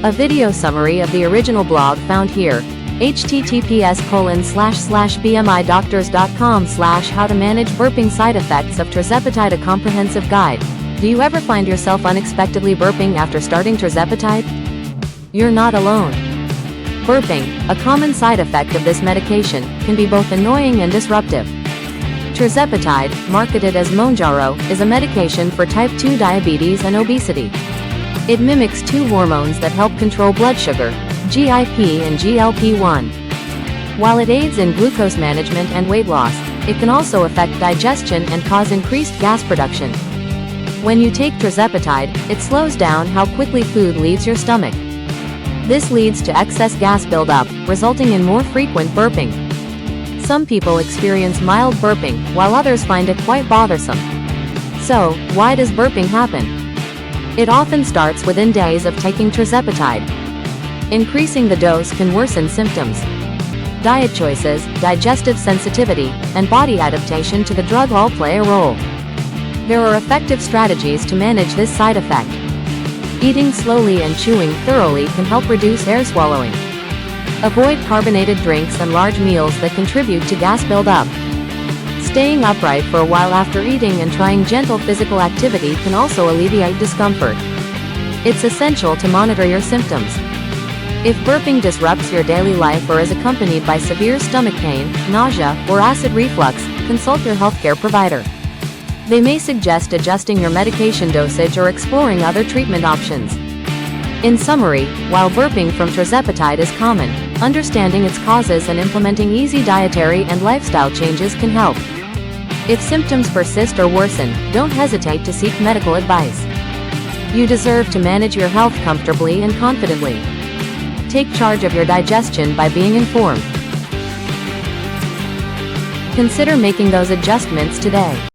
A video summary of the original blog found here. https://bmidoctors.com/how to manage burping side effects of Tirzepatide, a comprehensive guide. Do you ever find yourself unexpectedly burping after starting Tirzepatide? You're not alone. Burping, a common side effect of this medication, can be both annoying and disruptive. Tirzepatide, marketed as Mounjaro, is a medication for type 2 diabetes and obesity. It mimics two hormones that help control blood sugar, GIP and GLP-1. While it aids in glucose management and weight loss, it can also affect digestion and cause increased gas production. When you take Tirzepatide, it slows down how quickly food leaves your stomach. This leads to excess gas buildup, resulting in more frequent burping. Some people experience mild burping, while others find it quite bothersome. So, why does burping happen? It often starts within days of taking Tirzepatide. Increasing the dose can worsen symptoms. Diet choices, digestive sensitivity, and body adaptation to the drug all play a role. There are effective strategies to manage this side effect. Eating slowly and chewing thoroughly can help reduce air swallowing. Avoid carbonated drinks and large meals that contribute to gas buildup. Staying upright for a while after eating and trying gentle physical activity can also alleviate discomfort. It's essential to monitor your symptoms. If burping disrupts your daily life or is accompanied by severe stomach pain, nausea, or acid reflux, consult your healthcare provider. They may suggest adjusting your medication dosage or exploring other treatment options. In summary, while burping from Tirzepatide is common, understanding its causes and implementing easy dietary and lifestyle changes can help. If symptoms persist or worsen, don't hesitate to seek medical advice. You deserve to manage your health comfortably and confidently. Take charge of your digestion by being informed. Consider making those adjustments today.